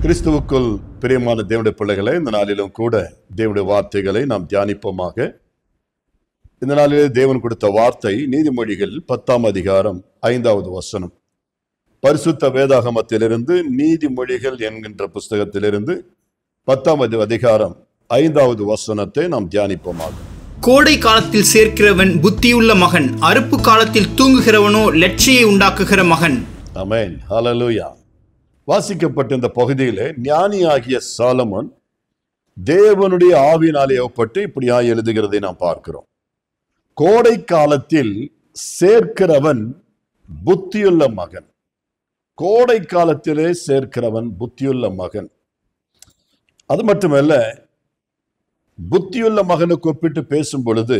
கிறிஸ்துவுக்குள் பிரியமான தேவனுடைய பிள்ளைகளை, இந்த நாளிலும் கூட தேவனுடைய வார்த்தைகளை நாம் தியானிப்போமாக. இந்த நாளிலே தேவன் கொடுத்த வார்த்தை நீதிமொழிகள் 10ஆம் அதிகாரம் 5வது வசனம். பரிசுத்த வேதாகமத்திலிருந்து நீதிமொழிகள் என்கின்ற புஸ்தகத்திலிருந்து 10ஆம் அதிகாரம் 5வது வசனத்தை நாம் தியானிப்போமாக. கோடை காலத்தில் சேர்க்கிறவன் புத்தியுள்ள மகன், அறுப்பு காலத்தில் தூங்குகிறவனோ லட்சியை உண்டாக்குகிற மகன். ஆமென், ஹல்லேலூயா. வாசிக்கப்பட்ட இந்த பகுதியிலே ஞானியாகிய சாலமோன் தேவனுடைய ஆவியினாலே ஏவப்பட்டு இப்படியாய் எழுதுகிறதை நாம் பார்க்கிறோம். கோடை காலத்தில் சேர்க்கிறவன் புத்தியுள்ள மகன். கோடை காலத்திலே சேர்க்கிறவன் புத்தியுள்ள மகன். அது மட்டுமல்ல, புத்தியுள்ள மகனுக்கு ஒப்பிட்டு பேசும் பொழுது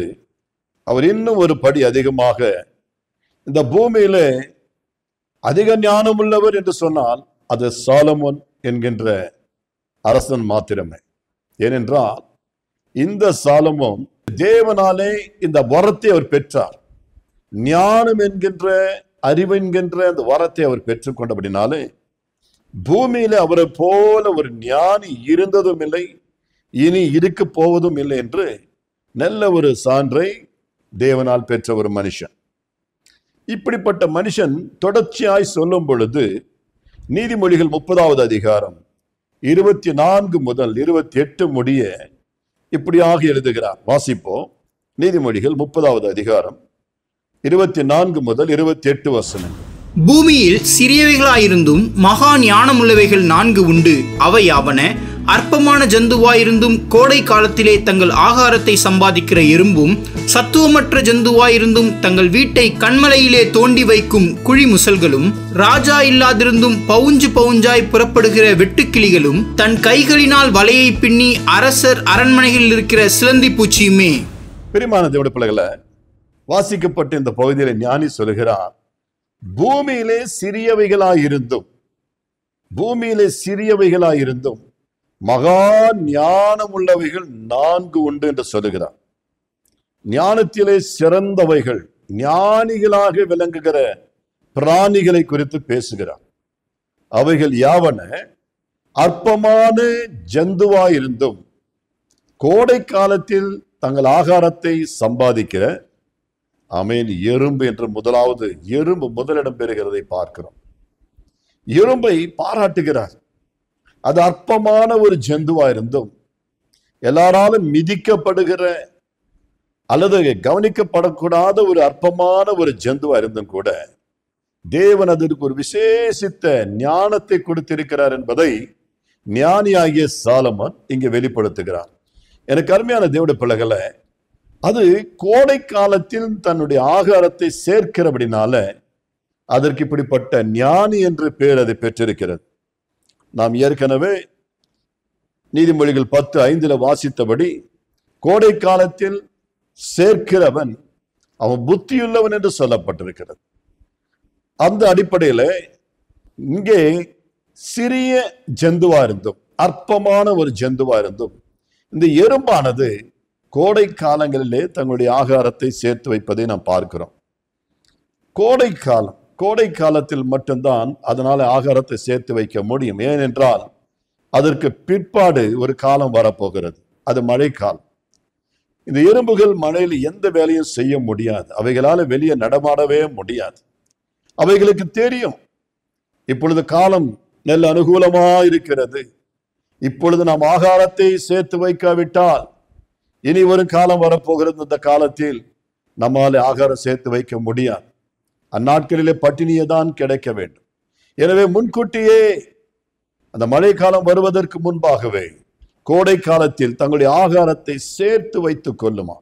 அவர் இன்னும் ஒரு படி அதிகமாக, இந்த பூமியிலே அதிக ஞானம் உள்ளவர் என்று சொன்னால் அது சாலமோன் என்கின்ற அரசன் மாத்திரமே. ஏனென்றால் இந்த சாலமோன் தேவனாலே இந்த வரத்தை அவர் பெற்றார். ஞானம் என்கின்ற, அறிவு என்கின்ற அந்த வரத்தை அவர் பெற்றுக்கொண்டபடினாலே பூமியில அவரை போல ஒரு ஞானி இருந்ததும் இல்லை, இனி இருக்க போவதும் இல்லை என்று நல்ல ஒரு சான்றை தேவனால் பெற்ற ஒரு மனுஷன். இப்படிப்பட்ட மனுஷன் தொடர்ச்சியாய் சொல்லும் பொழுது நீதிமொழிகள் 30வது அதிகாரம் 24 முதல் 28 முடிய இப்படியாக எழுதுகிறார். வாசிப்போம். நீதிமொழிகள் 30வது அதிகாரம் 24 முதல் 28 வசனங்கள். பூமியில் சிறியவைகளாயிருந்தும் மகா ஞானமுள்ளவைகள் 4 உண்டு. அவையாவன: அற்பமான ஜந்துவாயிருந்தும் கோடை காலத்திலே தங்கள் ஆகாரத்தை சம்பாதிக்கிற எறும்பும், சத்துவமற்ற ஜந்துவாயிருந்தும் தங்கள் வீட்டை கண்மலையிலே தோண்டி வைக்கும் குழி முசல்களும், ராஜா இல்லாதிருந்தும் பவுஞ்சு பவுஞ்சாய் புறப்படுகிற வெட்டுக்கிளிகளும், தன் கைகளினால் வலையை பின்னி அரசர் அரண்மனைகளில் இருக்கிற சிலந்தி பூச்சியுமே. பிரியமான தேவனுடைய பிள்ளைகளை, வாசிக்கப்பட்ட இந்த பகுதியில ஞானி சொல்கிறார், பூமியிலே சிறியவைகளாயிருந்தும் மகா ஞானம் உள்ளவைகள் 4 உண்டு என்று சொல்லுகிறார். ஞானத்திலே சிறந்தவைகள், ஞானிகளாக விளங்குகிற பிராணிகளை குறித்து பேசுகிறார். அவைகள் யாவன: அற்பமான ஜந்துவாயிருந்தும் கோடை காலத்தில் தங்கள் ஆகாரத்தை சம்பாதிக்கிற, ஆமென், எறும்பு என்று முதலாவது எறும்பு முதலிடம் பெறுகிறதை பார்க்கிறோம். எறும்பை பாராட்டுகிறார். அது அற்பமான ஒரு ஜந்துவா இருந்தும், எல்லாராலும் மிதிக்கப்படுகிற அல்லது கவனிக்கப்படக்கூடாத ஒரு அற்பமான ஒரு ஜந்துவா இருந்தும் கூட தேவன் அதற்கு ஒரு விசேஷித்த ஞானத்தை கொடுத்திருக்கிறார் என்பதை ஞானியாகிய சாலமோன் இங்கே வெளிப்படுத்துகிறார். எனக்கு அருமையான தேவனுடைய பிள்ளைகளை, அது கோடை காலத்தில் தன்னுடைய ஆகாரத்தை சேர்க்கிறபடினால அதற்கு இப்படிப்பட்ட ஞானி என்று பெயர் அதை பெற்றிருக்கிறது. நாம் ஏற்கனவே நீதிமொழிகள் 10:5 வாசித்தபடி கோடை காலத்தில் சேர்க்கிறவன் அவன் புத்தியுள்ளவன் என்று சொல்லப்பட்டிருக்கிறது. அந்த அடிப்படையில் இங்கே சிறிய ஜந்துவா இருந்தும், அற்பமான ஒரு ஜந்துவா இருந்தும், இந்த எறும்பானது கோடை காலங்களிலே தங்களுடைய ஆகாரத்தை சேர்த்து வைப்பதை நாம் பார்க்கிறோம். கோடை காலத்தில் மட்டும்தான் அதனால ஆகாரத்தை சேர்த்து வைக்க முடியும். ஏனென்றால் அதற்கு பிற்பாடு ஒரு காலம் வரப்போகிறது, அது மழைக்காலம். இந்த எறும்புகள் மழையில் எந்த வேலையும் செய்ய முடியாது, அவைகளால வெளியே நடமாடவே முடியாது. அவைகளுக்கு தெரியும் இப்பொழுது காலம் நல்ல அனுகூலமா இருக்கிறது, இப்பொழுது நாம் ஆகாரத்தை சேர்த்து வைக்காவிட்டால் இனி ஒரு காலம் வரப்போகிறது, இந்த காலத்தில் நம்மால் ஆகாரம் சேர்த்து வைக்க முடியாது, அந்நாட்களிலே பட்டினியை தான் கிடைக்க வேண்டும். எனவே முன்கூட்டியே அந்த மழை காலம் வருவதற்கு முன்பாகவே கோடை காலத்தில் தங்களுடைய ஆகாரத்தை சேர்த்து வைத்துக் கொள்ளுமா.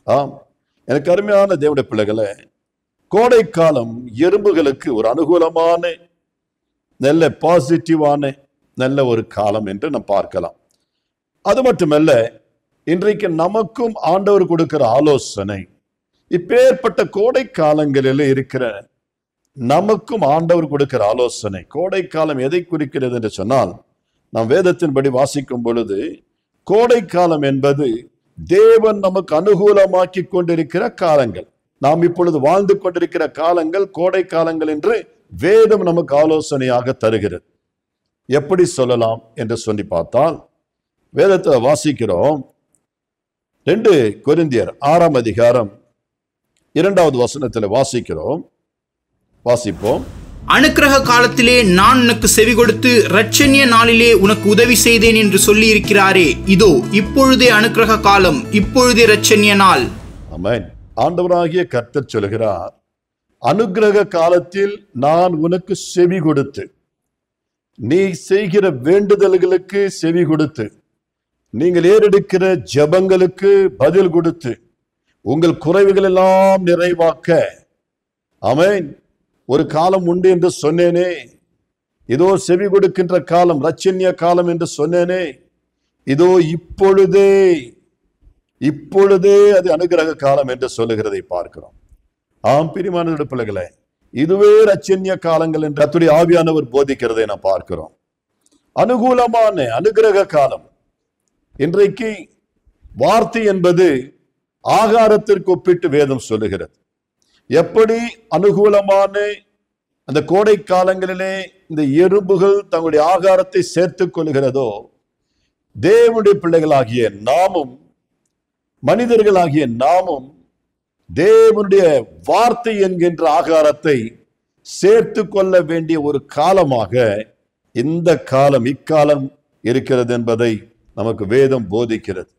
ஆம், எனக்கு அருமையான தேவனுடைய பிள்ளைகளை, கோடை காலம் எறும்புகளுக்கு ஒரு அனுகூலமான, நல்ல பாசிட்டிவான நல்ல ஒரு காலம் என்று நாம் பார்க்கலாம். அது மட்டுமல்ல, இன்றைக்கு நமக்கும் ஆண்டவர் கொடுக்கிற ஆலோசனை, இப்பேற்பட்ட கோடை காலங்களில் இருக்கிற நமக்கும் ஆண்டவர் கொடுக்கிற ஆலோசனை. கோடை காலம் எதை குறிக்கிறது என்று சொன்னால், நாம் வேதத்தின்படி வாசிக்கும் பொழுது கோடை காலம் என்பது தேவன் நமக்கு அனுகூலமாக்கி கொண்டிருக்கிற காலங்கள். நாம் இப்பொழுது வாழ்ந்து கொண்டிருக்கிற காலங்கள் கோடை காலங்கள் என்று வேதம் நமக்கு ஆலோசனையாக தருகிறது. எப்படி சொல்லலாம் என்று சொல்லி பார்த்தால், வேதத்தில் வாசிக்கிறோம். 2 கொரிந்தியர் 6ஆம் அதிகாரம் 2வது வசனத்தில் வாசிக்கிறோம். வாசிப்போம். அனுக்கிரக காலத்திலே நான் உனக்கு செவி கொடுத்து இரட்சணிய நாளிலே உனக்கு உதவி செய்தேன் என்று சொல்லி இருக்கிறாரே, இதோ இப்பொழுதே அனுக்கிரக காலம், இப்பொழுதே இரட்சணிய நாள். ஆமென். ஆண்டவராகிய கர்த்தர் சொல்கிறார், அனுக்கிரக காலத்தில் நான் உனக்கு செவி கொடுத்து, நீ செய்கிற வேண்டுதல்களுக்கு செவி கொடுத்து, நீங்கள் ஏறெடுக்கிற ஜெபங்களுக்கு பதில் கொடுத்து, உங்கள் குறைவுகள் எல்லாம் நிறைவாக்க. ஆமென். ஒரு காலம் உண்டு என்று சொன்னேனே, இதோ செவி கொடுக்கின்ற காலம், இரட்சணிய காலம் என்று சொன்னேனே, இதோ இப்பொழுதே அது அனுக்கிரக காலம் என்று சொல்லுகிறதை பார்க்கிறோம். ஆம் பிரியமான பிள்ளைகளே, இதுவே இரட்சணிய காலங்கள் என்று கர்த்தருடைய ஆவியானவர் போதிக்கிறதை நாம் பார்க்கிறோம். அனுகூலமான அனுக்கிரக காலம். இன்றைக்கு வார்த்தை என்பது ஆகாரத்திற்கு ஒப்பிட்டு வேதம் சொல்லுகிறது. எப்படி அனுகூலமான அந்த கோடை காலங்களிலே இந்த எறும்புகள் தங்களுடைய ஆகாரத்தை சேர்த்துக் கொள்கிறதோ, தேவனுடைய பிள்ளைகளாகிய நாமும், மனிதர்களாகிய நாமும் தேவனுடைய வார்த்தை என்கின்ற ஆகாரத்தை சேர்த்து கொள்ள வேண்டிய ஒரு காலமாக இந்த காலம், இக்காலம் இருக்கிறது என்பதை நமக்கு வேதம் போதிக்கிறது.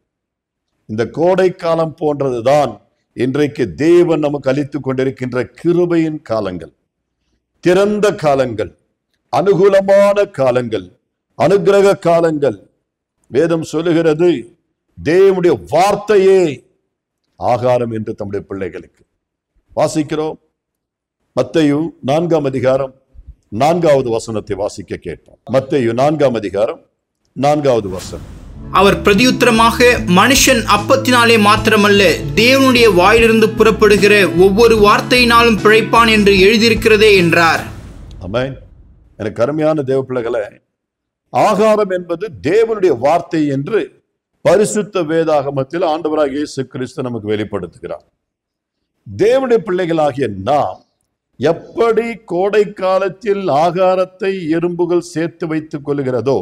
இந்த கோடை காலம் போன்றதுதான் இன்றைக்கு தேவன் நமக்கு அளித்துக் கொண்டிருக்கின்ற கிருபையின் காலங்கள், திறந்த காலங்கள், அனுகூலமான காலங்கள், அனுக்கிரக காலங்கள். வேதம் சொல்லுகிறது, தேவனுடைய வார்த்தையே ஆகாரம் என்று தம்முடைய பிள்ளைகளுக்கு. வாசிக்கிறோம். மத்தேயு 4ஆம் அதிகாரம் 4வது வசனத்தை வாசிக்க கேட்போம். மத்தேயு 4ஆம் அதிகாரம் 4வது வசனம். அவர் பிரதியுத்தரமாக, மனுஷன் அப்பத்தினாலே மாத்திரமல்ல, தேவனுடைய வாயிலிருந்து புறப்படுகிற ஒவ்வொரு வார்த்தையினாலும் பிழைப்பான் என்று எழுதியிருக்கிறதே என்றார். ஆமென். எனக்கு அருமையான தேவ பிள்ளைகளே, ஆகாரம் என்பது தேவனுடைய வார்த்தை என்று பரிசுத்த வேதாகமத்தில் ஆண்டவராகிய இயேசு கிறிஸ்து நமக்கு வெளிப்படுத்துகிறார். தேவனுடைய பிள்ளைகளாகிய நாம் எப்படி கோடை காலத்தில் ஆகாரத்தை எறும்புகள் சேர்த்து வைத்துக் கொள்கிறதோ,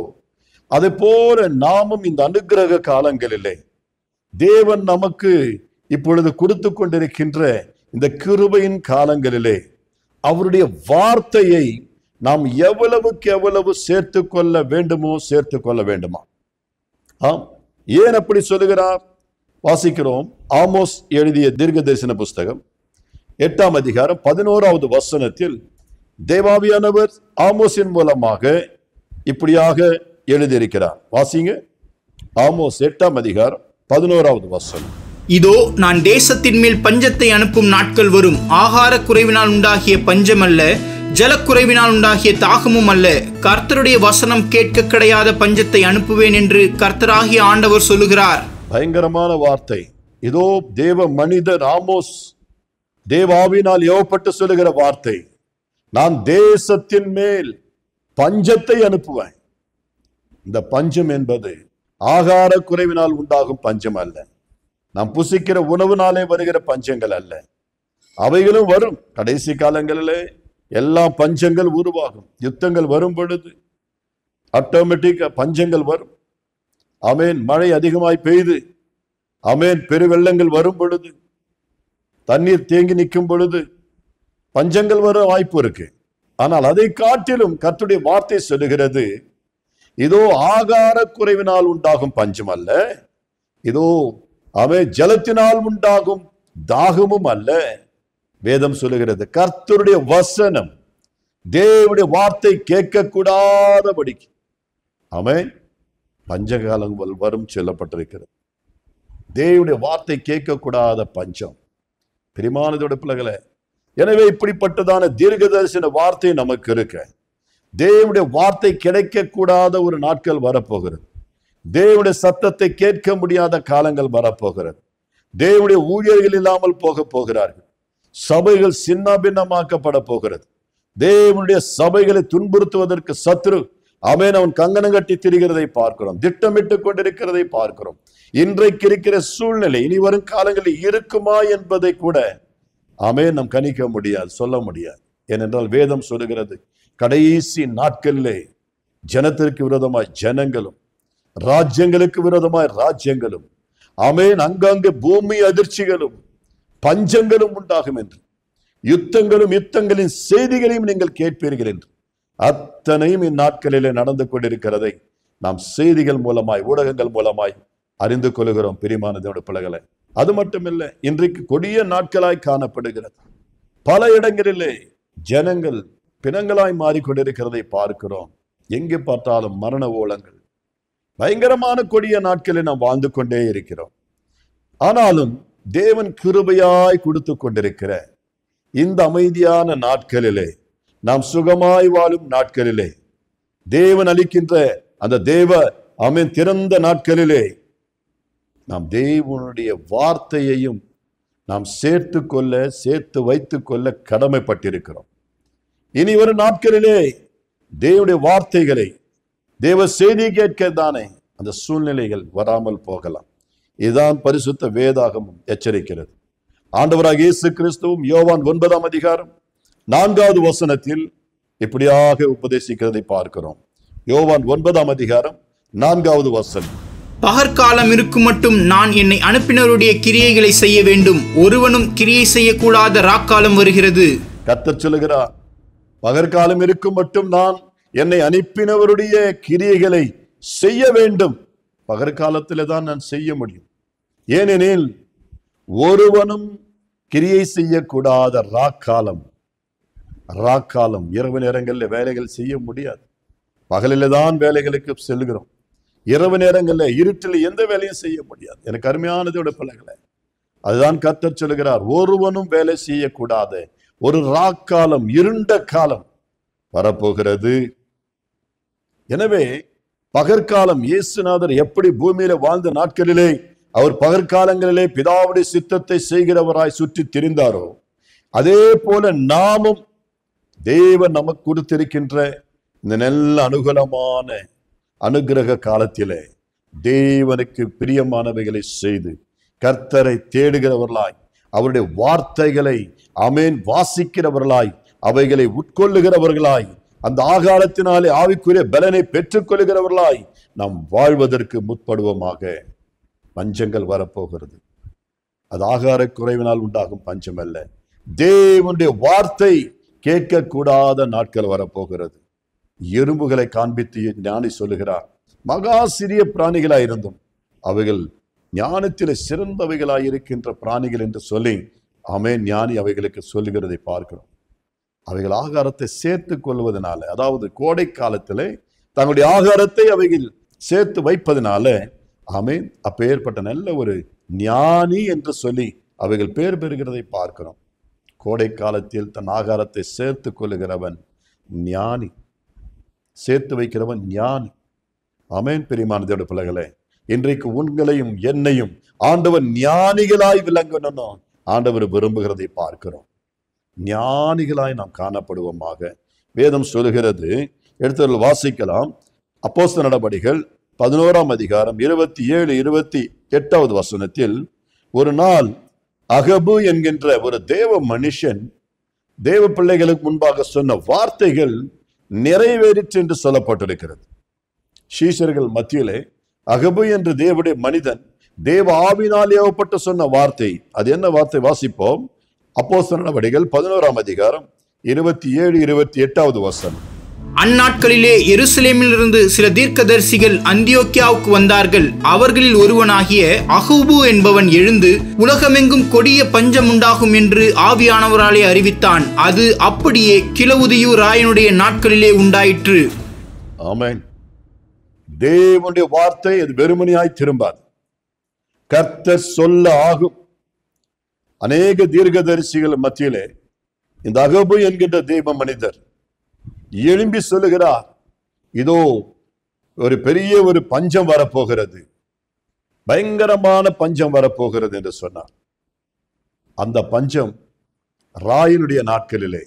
அதே போல நாமும் இந்த அனுக்கிரக காலங்களிலே தேவன் நமக்கு இப்பொழுது கொடுத்து கொண்டிருக்கின்ற இந்த கிருபையின் காலங்களிலே அவருடைய வார்த்தையை நாம் எவ்வளவுக்கு எவ்வளவு சேர்த்து கொள்ள வேண்டுமோ சேர்த்து கொள்ள வேண்டுமா? ஆம். ஏன் அப்படி சொல்லுகிறார்? வாசிக்கிறோம். ஆமோஸ் எழுதிய தீர்க்க தரிசன புஸ்தகம் 8ஆம் அதிகாரம் 11வது வசனத்தில் தேவாவியானவர் ஆமோஸின் மூலமாக இப்படியாக எழுதியிருக்கிறார். வாசிங்க. ஆமோஸ் 8ஆம் அதிகாரம் 11வது வசனம். இதோ நான் தேசத்தின் மேல் பஞ்சத்தை அனுப்பும் நாட்கள் வரும். ஆகார குறைவினால் உண்டாகிய பஞ்சம் அல்ல, ஜலக்குறைவினால் உண்டாகிய தாகமும் அல்ல, கர்த்தருடைய வசனம் கேட்க கிடையாத பஞ்சத்தை அனுப்புவேன் என்று கர்த்தராகிய ஆண்டவர் சொல்லுகிறார். பயங்கரமான வார்த்தை. இதோ தேவ மனிதர் ஆமோஸ் தேவாவினால் ஏவப்பட்டு சொல்லுகிற வார்த்தை. நான் தேசத்தின் மேல் பஞ்சத்தை அனுப்புவேன். இந்த பஞ்சம் என்பது ஆகார குறைவினால் உண்டாகும் பஞ்சம் அல்ல, நாம் புசிக்கிற உணவுனாலே வருகிற பஞ்சங்கள் அல்ல. அவைகளும் வரும். கடைசி காலங்களிலே எல்லா பஞ்சங்கள் உருவாகும். யுத்தங்கள் வரும் பொழுது ஆட்டோமேட்டிக் பஞ்சங்கள் வரும். ஆமேன். மழை அதிகமாய் பெய்து, ஆமேன், பெருவெள்ளங்கள் வரும் பொழுது, தண்ணீர் தேங்கி நிற்கும் பொழுது பஞ்சங்கள் வர வாய்ப்பு இருக்கு. ஆனால் அதை காட்டிலும் கர்த்தருடைய வார்த்தை சொல்லுகிறது, இதோ ஆகார குறைவினால் உண்டாகும் பஞ்சம் அல்ல, இதோ ஜலத்தினால் உண்டாகும் தாகமும் அல்ல. வேதம் சொல்லுகிறது, கர்த்தருடைய வசனம், தேவனுடைய வார்த்தை கேட்க கூடாதபடிக்கு ஆமென் பஞ்சகாலங்கள் வரும் சொல்லப்பட்டிருக்கிறது. தேவனுடைய வார்த்தை கேட்க கூடாத பஞ்சம். பிரிமானதோட பிள்ளைகளே, எனவே இப்படிப்பட்டதான தீர்க்க தரிசன வார்த்தை நமக்கு இருக்க, தேவனுடைய வார்த்தை கிடைக்க கூடாத ஒரு நாட்கள் வரப்போகிறது. தேவனுடைய சத்தத்தை கேட்க முடியாத காலங்கள் வரப்போகிறது. தேவனுடைய ஊழியர்கள் இல்லாமல் போக போகிறார்கள். சபைகள் சின்ன பின்னமாக்கப்பட போகிறது. தேவனுடைய சபைகளை துன்புறுத்துவதற்கு சத்ரு ஆமென் அவன் கங்கணம் கட்டி திரிகிறதை பார்க்கிறோம், திட்டமிட்டுக் கொண்டிருக்கிறதை பார்க்கிறோம். இன்றைக்கு இருக்கிற சூழ்நிலை இனி வரும் காலங்களில் இருக்குமா என்பதை கூட ஆமென் நாம் கணிக்க முடியாது, சொல்ல முடியாது. ஏனென்றால் வேதம் சொல்லுகிறது, கடைசி நாட்களிலே ஜனத்திற்கு விரோதமாய் ஜனங்களும், ராஜ்யங்களுக்கு விரோதமாய் ராஜ்யங்களும், ஆமென், அங்கங்கே பூமி அதிர்ச்சிகளும் பஞ்சங்களும் உண்டாகும் என்று, யுத்தங்களும் யுத்தங்களின் செய்திகளையும் நீங்கள் கேட்பீர்கள் என்று, அத்தனையும் இந்நாட்களிலே நடந்து கொண்டிருக்கிறதை நாம் செய்திகள் மூலமாய், ஊடகங்கள் மூலமாய் அறிந்து கொள்கிறோம். பிரியமான தேவனுடைய பிள்ளைகளே, அது மட்டுமில்லை, இன்றைக்கு கொடிய நாட்களாய் காணப்படுகிறது. பல இடங்களிலே ஜனங்கள் பிணங்களாய் மாறிக்கொண்டிருக்கிறதை பார்க்கிறோம். எங்கே பார்த்தாலும் மரண ஓலங்கள். பயங்கரமான கொடிய நாட்களில் நாம் வாழ்ந்து கொண்டே இருக்கிறோம். ஆனாலும் தேவன் கிருபையாய் கொடுத்து கொண்டிருக்கிற இந்த அமைதியான நாட்களிலே, நாம் சுகமாய் வாழும் நாட்களிலே, தேவன் அளிக்கின்ற அந்த தேவ ஆமென் திறந்த நாட்களிலே நாம் தேவனுடைய வார்த்தையையும் நாம் சேர்த்து வைத்துக் கொள்ள கடமைப்பட்டிருக்கிறோம். இனி வரும் நாட்களிலே தேவனுடைய வார்த்தைகளை, தேவ செய்தி கேட்க தானே அந்த சூழ்நிலைகள் வராமல் போகலாம். இதுதான் பரிசுத்த வேதாகமும் எச்சரிக்கிறது. ஆண்டவராக இயேசு கிறிஸ்துவும் யோவான் 9ஆம் அதிகாரம் 4வது வசனத்தில் இப்படியாக உபதேசிக்கிறதை பார்க்கிறோம். யோவான் 9ஆம் அதிகாரம் 4வது வசனம். பகற்காலம் இருக்கும் மட்டும் நான் என்னை அனுப்பினருடைய கிரியைகளை செய்ய வேண்டும், ஒருவனும் கிரியை செய்யக்கூடாத ராக்காலம் வருகிறது. கர்த்தர் சொல்லுகிறார், பகற்காலம் இருக்கும் மட்டும் நான் என்னை அனுப்பினவருடைய கிரியைகளை செய்ய வேண்டும். பகற்காலத்திலே தான் நான் செய்ய முடியும். ஏனெனில் ஒருவனும் கிரியை செய்யக்கூடாத ராக்காலம், இரவு நேரங்களில் வேலைகள் செய்ய முடியாது. பகலில் தான் வேலைகளுக்கு செல்கிறோம். இரவு நேரங்களில் இருட்டில் எந்த வேலையும் செய்ய முடியாது. எனக்கு அருமையானதோட பிள்ளைகளை, அதுதான் கர்த்தர் சொல்லுகிறார், ஒருவனும் வேலை செய்யக்கூடாத ஒரு ராக்காலம், இருண்ட காலம் வரப்போகிறது. எனவே பகற்காலம், இயேசுநாதர் எப்படி பூமியில வாழ்ந்த நாட்களிலே அவர் பகற்காலங்களிலே பிதாவுடைய சித்தத்தை செய்கிறவராய் சுற்றி திரிந்தாரோ, அதே போல நாமும் தேவன் நமக்கு கொடுத்திருக்கின்ற இந்த நல்ல அனுகூலமான அனுகிரக காலத்திலே தேவனுக்கு பிரியமானவைகளை செய்து கர்த்தரை தேடுகிறவர்களாய், அவருடைய வார்த்தைகளை ஆமென் வாசிக்கிறவர்களாய், அவைகளை உட்கொள்ளுகிறவர்களாய், அந்த ஆகாரத்தினாலே ஆவிக்குரிய பலனை பெற்றுக் கொள்ளுகிறவர்களாய் நாம் வாழ்வதற்கு முற்படுவோமாக. பஞ்சங்கள் வரப்போகிறது. அது ஆகார குறைவினால் உண்டாகும் பஞ்சம் அல்ல, தேவனுடைய வார்த்தை கேட்கக்கூடாத நாட்கள் வரப்போகிறது. எறும்புகளை காண்பித்து ஞானி சொல்லுகிறார், மகா சிறிய பிராணிகளாயிருந்தும் அவைகள் ஞானத்திலே சிறந்தவைகளாயிருக்கின்ற பிராணிகள் என்று சொல்லி ஆமென் ஞானி அவைகளுக்கு சொல்லுகிறதை பார்க்கிறோம். அவைகள் ஆகாரத்தை சேர்த்து கொள்வதனால, அதாவது கோடை காலத்திலே தங்களுடைய ஆகாரத்தை அவைகள் சேர்த்து வைப்பதனால ஆமென் அப்பேற்பட்ட நல்ல ஒரு ஞானி என்று சொல்லி அவைகள் பேர் பெறுகிறதை பார்க்கிறோம். கோடை காலத்தில் தன் ஆகாரத்தை சேர்த்து கொள்ளுகிறவன் ஞானி, சேர்த்து வைக்கிறவன் ஞானி. ஆமென். பிரியமான தேவனுடைய பிள்ளைகளே, இன்றைக்கு உங்களையும் என்னையும் ஆண்டவர் ஞானிகளாய் விளங்கணும் ஆண்டவர் விரும்புகிறதை பார்க்கிறோம். ஞானிகளாய் நாம் காணப்படுவோமாக. வேதம் சொல்லுகிறது, எடுத்து வாசிக்கலாம். அப்போஸ்தலர் நடபடிகள் 11ஆம் அதிகாரம் 27, 28வது வசனத்தில், ஒரு நாள் அகபு என்கின்ற ஒரு தேவ மனுஷன் தேவ பிள்ளைகளுக்கு முன்பாக சொன்ன வார்த்தைகள் நிறைவேறிற்று என்று சொல்லப்பட்டிருக்கிறது. சீஷர்கள் மத்தியிலே அகபு என்ற தேவனுடைய மனிதன் தேவ ஆவினால் ஏவப்பட்டு சொன்ன வார்த்தை, அது என்ன வார்த்தை? வாசிப்போம். அப்போஸ்தலர் நடபடிகள் 11ஆம் அதிகாரம் 27, 28வது வசனம். அந்நாட்களிலே எருசலேமிலிருந்து சில தீர்க்கதரிசிகள் அந்தியோக்கியாவுக்கு வந்தார்கள். அவர்களில் ஒருவனாகிய அகூபு என்பவன் எழுந்து உலகமெங்கும் கொடிய பஞ்சம் உண்டாகும் என்று ஆவியானவராலே அறிவித்தான். அது அப்படியே கிலவுதியு ராயனுடைய நாட்களிலே உண்டாயிற்று. ஆமென். தேவனுடைய வார்த்தை அது வெறுமனையாய் திரும்பாது. கர்த்தர் சொல்ல ஆகும். அநேக தீர்க்கதரிசிகள் மத்தியிலே இந்த அகபு என்கின்ற தேவ மனிதர் எழும்பி சொல்லுகிறார், இதோ ஒரு பெரிய ஒரு பஞ்சம் வரப்போகிறது, பயங்கரமான பஞ்சம் வரப்போகிறது என்று சொன்னார். அந்த பஞ்சம் ராயனுடைய நாட்களிலே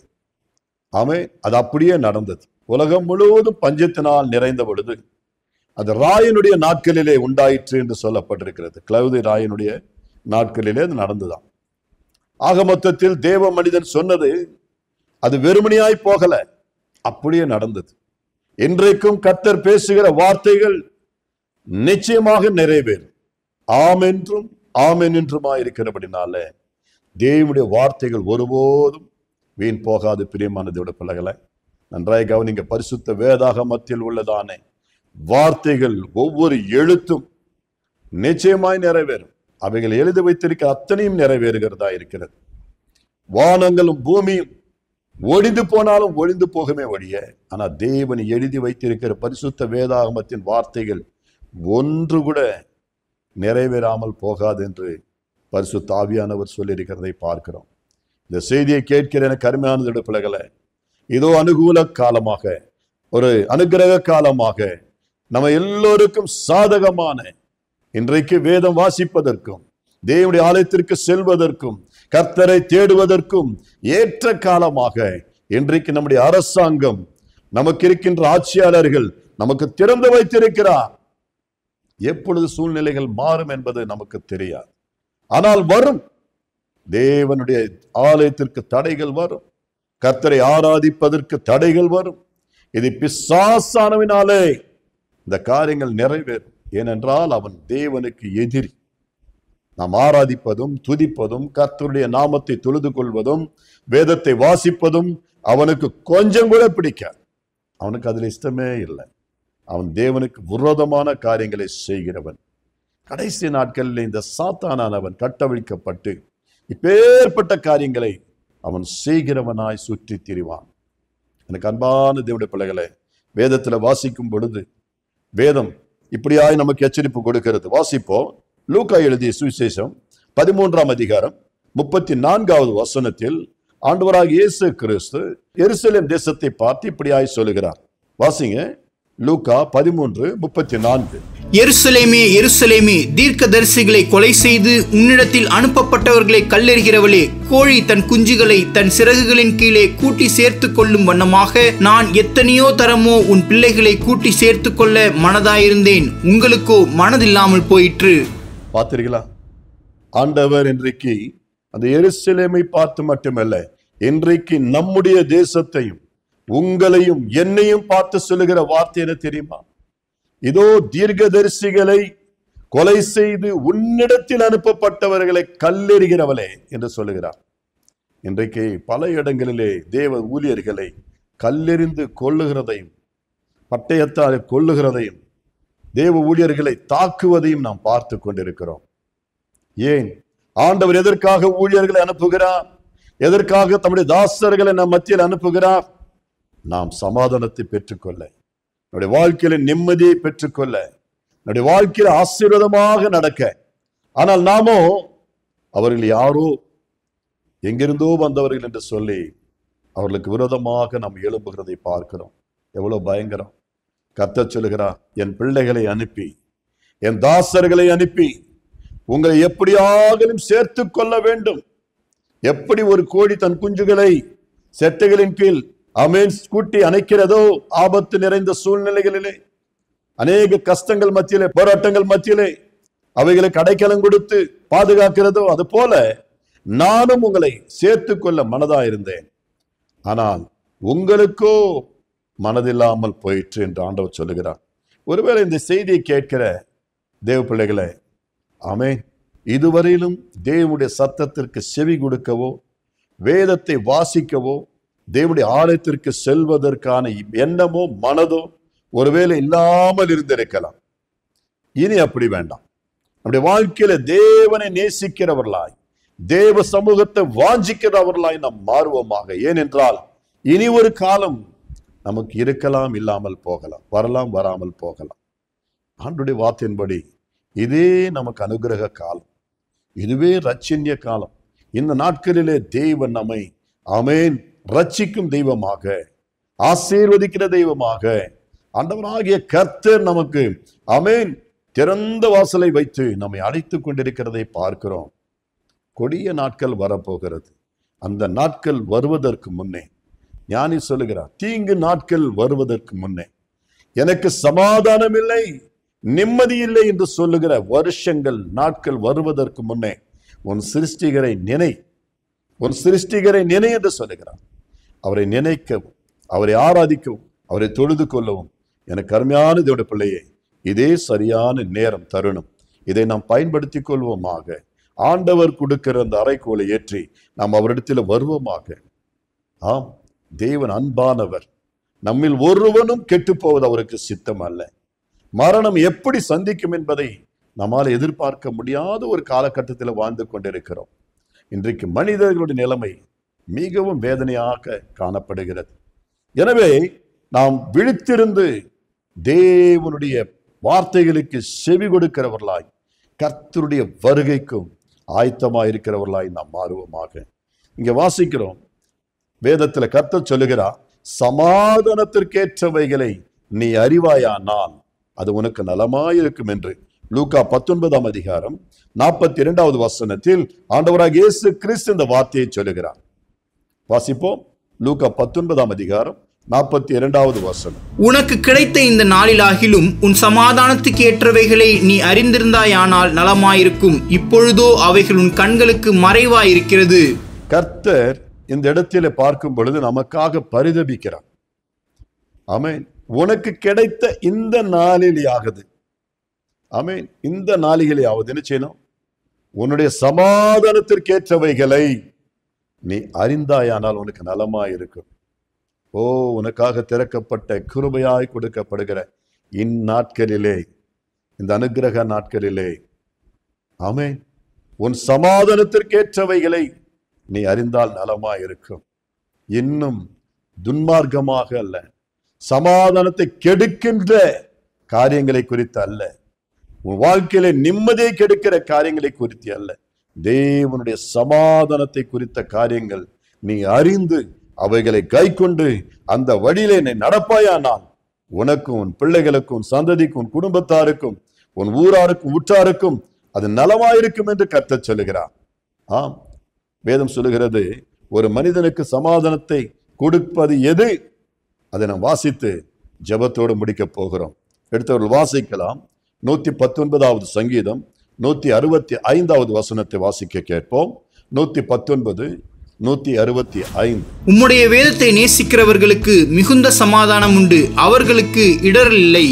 ஆமென் அது அப்படியே நடந்தது. உலகம் முழுவதும் பஞ்சத்தினால் நிறைந்த பொழுது அது ராயனுடைய நாட்களிலே உண்டாயிற்று என்று சொல்லப்பட்டிருக்கிறது. கிளவுதி ராயனுடைய நாட்களிலே அது நடந்துதான். ஆக மொத்தத்தில் தேவ மனிதன் சொன்னது அது வெறுமனையாய் போகல, அப்படியே நடந்தது. இன்றைக்கும் கர்த்தர் பேசுகிற வார்த்தைகள் நிச்சயமாக நிறைவேறும். ஆம் என்றும் ஆமென் என்றுமா இருக்கிறபடினால தேவனுடைய வார்த்தைகள் ஒருபோதும் வீண் போகாது. பிரியமான தேவனுடைய பிள்ளைகளை நன்றாய் கவனிங்க. பரிசுத்த வேதாகமத்தில் உள்ளதானே வார்த்தைகள் ஒவ்வொரு எழுத்தும் நிச்சயமாய் நிறைவேறும். அவைகள் எழுதி வைத்திருக்க அத்தனையும் நிறைவேறுகிறதா இருக்கிறது. வானங்களும் பூமியும் ஒழிந்து போனாலும் ஒழிந்து போகுமே ஒழிய, ஆனா தேவன் எழுதி வைத்திருக்கிற பரிசுத்த வேதாகமத்தின் வார்த்தைகள் ஒன்று கூட நிறைவேறாமல் போகாது என்று பரிசுத்த ஆவியானவர் சொல்லியிருக்கிறதை பார்க்கிறோம். இந்த செய்தியை கேட்கிற எனக்கு அருமையானதோட பிள்ளைகளை, இதோ அனுகூல காலமாக, ஒரு அனுக்கிரக காலமாக, நம்ம எல்லோருக்கும் சாதகமான இன்றைக்கு வேதம் வாசிப்பதற்கும் தேவனுடைய ஆலயத்திற்கு செல்வதற்கும் கர்த்தரை தேடுவதற்கும் ஏற்ற காலமாக இன்றைக்கு நம்முடைய அரசாங்கம், நமக்கு இருக்கின்ற ஆட்சியாளர்கள் நமக்கு திறந்து வைத்திருக்கிறார். எப்பொழுது சூழ்நிலைகள் மாறும் என்பது நமக்கு தெரியாது. ஆனால் வரும். தேவனுடைய ஆலயத்திற்கு தடைகள் வரும். கர்த்தரை ஆராதிப்பதற்கு தடைகள் வரும். இது பிசாசானவினாலே இந்த காரியங்கள் நிறைவேறும். ஏனென்றால் அவன் தேவனுக்கு எதிரி. நாம் ஆராதிப்பதும் துதிப்பதும் கர்த்தருடைய நாமத்தை தொழுது கொள்வதும் வேதத்தை வாசிப்பதும் அவனுக்கு கொஞ்சம் கூட பிடிக்காது. அவனுக்கு அதில் இஷ்டமே இல்லை. அவன் தேவனுக்கு விரோதமான காரியங்களை செய்கிறவன். கடைசி நாட்களில் இந்த சாத்தானானவன் கட்டவிழ்க்கப்பட்டு இப்பேற்பட்ட காரியங்களை அவன் செய்கிறவனாய் சுற்றி திரிவான். எனக்கு அன்பான தேவனுடைய பிள்ளைகளை, வேதத்தில் வாசிக்கும் பொழுது வேதம் இப்படியாய் நமக்கு எச்சரிப்பு கொடுக்கிறது. வாசிப்போம். லூக்கா எழுதிய சுவிசேஷம் 13ஆம் அதிகாரம் 34வது வசனத்தில் ஆண்டவராகிய இயேசு கிறிஸ்து எருசலேம் தேசத்தை பார்த்து இப்படியாய் சொல்லுகிறார். வாசிங்க. லூக்கா 13:34. எருசலேமே எருசலேமே, தீர்க்கதரிசிகளை கொலை செய்து உன்னிடத்தில் அனுப்பப்பட்டவர்களை கல்லெறிகிறவளே, கோழி தன் குஞ்சுகளை தன் சிறகுகளின் கீழே கூட்டி சேர்த்து கொள்ளும் வண்ணமாக நான் எத்தனையோ தரமோ உன் பிள்ளைகளை கூட்டி சேர்த்து கொள்ள மனதாயிருந்தேன், உங்களுக்கோ மனதில்லாமல் போயிற்று. பார்த்தீர்களா? ஆண்டவர் இன்றைக்கு அந்த எருசலேமை பார்த்து மட்டுமல்ல, இன்றைக்கு நம்முடைய தேசத்தையும் உங்களையும் என்னையும் பார்த்து சொல்லுகிற வார்த்தை என்ன தெரியுமா? இதோ தீர்க்கதரிசிகளை கொலை செய்து உன்னிடத்தில் அனுப்பப்பட்டவர்களை கல்லெறிகிறவளே என்று சொல்லுகிறார். இன்றைக்கு பல இடங்களிலே தேவ ஊழியர்களை கல்லெறிந்து கொள்ளுகிறதையும் பட்டயத்தால் கொள்ளுகிறதையும் தேவ ஊழியர்களை தாக்குவதையும் நாம் பார்த்து கொண்டிருக்கிறோம். ஏன்? ஆண்டவர் எதற்காக ஊழியர்களை அனுப்புகிறார்? எதற்காக தம்முடைய தாசர்களை நம் மத்தியில் அனுப்புகிறார்? நாம் சமாதானத்தை பெற்றுக்கொள்ள, நம்முடைய வாழ்க்கையில நிம்மதியை பெற்றுக்கொள்ள, நம்முடைய வாழ்க்கையில ஆசீர்வாதமாக நடக்க. ஆனால் நாமோ அவர்கள் யாரோ எங்கிருந்தோ வந்தவர்கள் என்று சொல்லி அவர்களுக்கு விரோதமாக நாம் எழும்புகிறதை பார்க்கிறோம். எவ்வளவு பயங்கரம்! கர்த்தர் சொல்லுகிறார், என் பிள்ளைகளை அனுப்பி, என் தாசர்களை அனுப்பி உங்களை எப்படியாகலும் சேர்த்து கொள்ள வேண்டும். எப்படி ஒரு கோழி தன் குஞ்சுகளை செட்டைகளின் கீழ் கூட்டி அணைக்கிறதோ, ஆபத்து நிறைந்த சூழ்நிலைகளிலே, அநேக கஷ்டங்கள் மத்தியிலே, போராட்டங்கள் மத்தியிலே அவைகளுக்கு அடைக்கலம் கொடுத்து பாதுகாக்கிறதோ, அது போல நானும் உங்களை சேர்த்து கொள்ள மனதாயிருந்தேன், ஆனால் உங்களுக்கோ மனதில்லாமல் போயிற்று என்று ஆண்டவர் சொல்லுகிறார். ஒருவேளை இந்த செய்தியை கேட்கிற தேவ பிள்ளைகளை, ஆமென், இதுவரையிலும் தேவனுடைய சத்தத்திற்கு செவி கொடுக்கவோ, வேதத்தை வாசிக்கவோ, தேவனுடைய ஆலயத்திற்கு செல்வதற்கான எண்ணமோ மனதோ ஒருவேளை இல்லாமல் இருந்திருக்கலாம். இனி அப்படி வேண்டாம். நம்முடைய வாழ்க்கையில தேவனை நேசிக்கிறவர்களாய், தேவ சமூகத்தை வாஞ்சிக்கிறவர்களாய் நாம் மாறுவோமாக. ஏனென்றால் இனி ஒரு காலம் நமக்கு இருக்கலாம், இல்லாமல் போகலாம், வரலாம், வராமல் போகலாம். ஆண்டவருடைய வார்த்தையின்படி இதே நமக்கு அனுகிரக காலம், இதுவே ரட்சண்ய காலம். இந்த நாட்களிலே தேவன் நம்மை ஆமென் ரட்சிக்கும் தெய்வமாக, ஆசீர்வதிக்கிற தெய்வமாக ஆண்டவராகிய கர்த்தர் நமக்கு ஆமென் திறந்த வாசலை வைத்து நம்மை அழைத்துக் கொண்டிருக்கிறதை பார்க்கிறோம். கொடிய நாட்கள் வரப்போகிறது. அந்த நாட்கள் வருவதற்கு முன்னே ஞானி சொல்லுகிறார், தீங்கு நாட்கள் வருவதற்கு முன்னே எனக்கு சமாதானம் இல்லை, நிம்மதி இல்லை என்று சொல்லுகிற வருஷங்கள், நாட்கள் வருவதற்கு முன்னே உன் சிருஷ்டிகரை நினை, உன் சிருஷ்டிகரை நினை என்று சொல்லுகிறார். அவரை நினைக்கவும், அவரை ஆராதிக்கவும், அவரை தொழுது கொள்ளவும் எனக்கு அருமையான தேவனுடைய பிள்ளையே, இதே சரியான நேரம் தருணம். இதை நாம் பயன்படுத்திக் கொள்வோமாக. ஆண்டவர் கொடுக்கிற அந்த அறைகோலை ஏற்றி நாம் அவரிடத்தில் வருவோமாக. ஆம், தேவன் அன்பானவர். நம்மில் ஒருவனும் கெட்டு போவது அவருக்கு சித்தம் அல்ல. மரணம் எப்படி சந்திக்கும் என்பதை நம்மால் எதிர்பார்க்க முடியாத ஒரு காலகட்டத்தில் வாழ்ந்து கொண்டிருக்கிறோம். இன்றைக்கு மனிதர்களுடைய நிலைமை மிகவும் வேதனையாக காணப்படுகிறது. எனவே நாம் விழித்திருந்து தேவனுடைய வார்த்தைகளுக்கு செவி கொடுக்கிறவர்களாய், கர்த்தருடைய வருகைக்கும் ஆயத்தமாயிருக்கிறவர்களாய் நாம் மாறுவோமாக. இங்க வாசிக்கிறோம், வேதத்துல கர்த்தர் சொல்லுகிறார், சமாதானத்திற்கேற்றவைகளை நீ அறிவாயானால் அது உனக்கு நலமாயிருக்கும் என்று. லூக்கா 19ஆம் அதிகாரம் 42வது வசனத்தில் ஆண்டவராகிய இயேசு கிறிஸ்து இந்த வார்த்தையை சொல்லுகிறார். வாசிப்போம். லூக்கா 19ஆம் அதிகாரம் 42வது வசனம். உனக்கு கிடைத்த இந்த நாளிலாகிலும் உன் சமாதானத்துக்கு ஏற்றவைகளை நீ அறிந்திருந்தாயானால் நலமாயிருக்கும். இப்பொழுதோ அவைகள் உன் கண்களுக்கு மறைவாயிருக்கிறது. கர்த்தர் இந்த இடத்திலே பார்க்கும் பொழுது நமக்காக பரிதபிக்கிறார். ஆமென். உனக்கு கிடைத்த இந்த நாளிலேயாவது, ஆமென், இந்த நாளிலேயாவது என்ன செய்யணும்? உன்னுடைய சமாதானத்திற்கேற்றவைகளை நீ அறிந்தாயானால் உனக்கு நலமாயிருக்கும். ஓ, உனக்காக திறக்கப்பட்ட கிருபையாய் கொடுக்கப்படுகிற இந்நாட்களிலே, இந்த அனுக்கிரக நாட்களிலே, ஆமென், உன் சமாதானத்திற்கேற்றவைகளை நீ அறிந்தால் நலமாயிருக்கும். இன்னும் துன்மார்க்கமாக அல்ல, சமாதானத்தை கெடுக்கின்ற காரியங்களை குறித்து அல்ல, உன் வாழ்க்கையில நிம்மதியை கெடுக்கிற காரியங்களை குறித்து அல்ல, தேவனுடைய சமாதானத்தை குறித்த காரியங்கள் நீ அறிந்து அவைகளை கைக்கொண்டு அந்த வழியிலே நீ நடப்பாயானால் உனக்கும் உன் பிள்ளைகளுக்கும் உன் சந்ததிக்கும் உன் குடும்பத்தாருக்கும் உன் ஊராருக்கும் உற்றாருக்கும் அது நலமாயிருக்கும் என்று கர்த்தர் சொல்லுகிறார். ஆம், வேதம் சொல்லுகிறது, ஒரு மனிதனுக்கு சமாதானத்தை கொடுப்பது எது? அதை நாம் வாசித்து ஜெபத்தோடு முடிக்க போகிறோம். எடுத்தவர்கள் வாசிக்கலாம். 119வது சங்கீதம் 165வது வசனத்தை வாசிக்க கேட்போம். 119, 165. உம்முடைய வேதத்தை நேசிக்கிறவர்களுக்கு மிகுந்த சமாதானம் உண்டு, அவர்களுக்கு இடரல் இல்லை.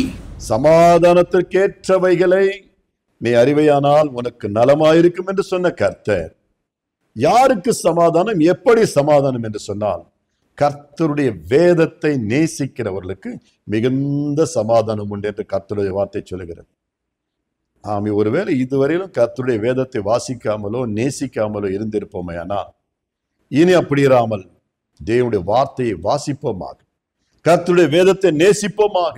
சமாதானத்திற்கேற்றவைகளை நீ அறிவையானால் உனக்கு நலமாயிருக்கும் என்று சொன்ன கர்த்தர், யாருக்கு சமாதானம், எப்படி சமாதானம் என்று சொன்னால், கர்த்தருடைய வேதத்தை நேசிக்கிறவர்களுக்கு மிகுந்த சமாதானம் உண்டு என்று கர்த்தருடைய வார்த்தை சொல்லுகிறது. ஆமி, ஒருவேளை இதுவரையிலும் கர்த்தருடைய வேதத்தை வாசிக்காமலோ நேசிக்காமலோ இருந்திருப்போமே, ஆனால் இனி அப்படி இராமல் தேவனுடைய வார்த்தையை வாசிப்போமாக, கர்த்தருடைய வேதத்தை நேசிப்போமாக,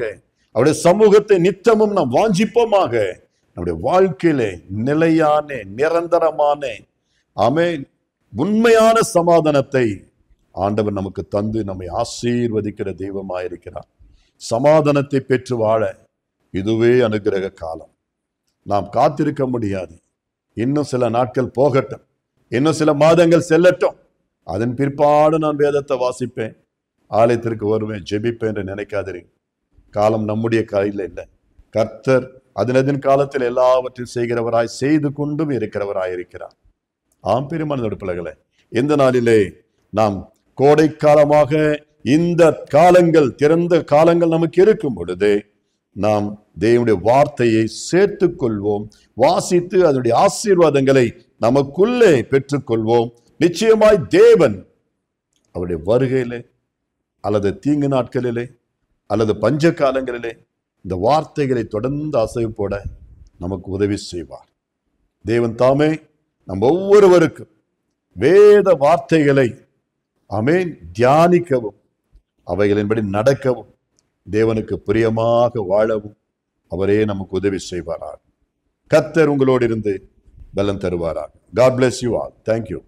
அவருடைய சமூகத்தை நித்தமும் நாம் வாஞ்சிப்போமாக. நம்முடைய வாழ்க்கையிலே நிலையான நிரந்தரமான, ஆமென், உண்மையான சமாதானத்தை ஆண்டவர் நமக்கு தந்து நம்மை ஆசீர்வதிக்கிற தெய்வமாயிருக்கிறார். சமாதானத்தை பெற்று வாழ இதுவே அனுக்கிரக காலம். நாம் காத்திருக்க முடியாது. இன்னும் சில நாட்கள் போகட்டும், இன்னும் சில மாதங்கள் செல்லட்டும், அதன் பிற்பாடு நான் வேதத்தை வாசிப்பேன், ஆலயத்திற்கு வருவேன், ஜெபிப்பேன் என்று நினைக்காதீர்கள். காலம் நம்முடைய கையில் இல்லை. கர்த்தர் அதனதின் காலத்தில் எல்லாவற்றையும் செய்கிறவராய், செய்து கொண்டும் இருக்கிறவராய் இருக்கிறார். ஆம், பிரியமான பிள்ளைகளே, இந்த நாளிலே நாம் கோடை காலமாக இந்த காலங்கள், திறந்த காலங்கள் நமக்கு இருக்கும் பொழுது நாம் தேவனுடைய வார்த்தையை சேர்த்துக் கொள்வோம், வாசித்து அதனுடைய ஆசீர்வாதங்களை நமக்குள்ளே பெற்றுக்கொள்வோம். நிச்சயமாய் தேவன் அவருடைய வருகையிலே அல்லது தீங்கு நாட்களிலே அல்லது பஞ்ச காலங்களிலே இந்த வார்த்தைகளை தொடர்ந்து அசைவு போட நமக்கு உதவி செய்வார். தேவன் தாமே நம் ஒவ்வொருவருக்கும் வேத வார்த்தைகளை, ஆமென், தியானிக்கவும் அவைகளின்படி நடக்கவும் தேவனுக்கு பிரியமாக வாழவும் அவரே நமக்கு உதவி செய்வாராக. கர்த்தர் உங்களோடு இருந்து பலன் தருவாராக. God bless you all. Thank you.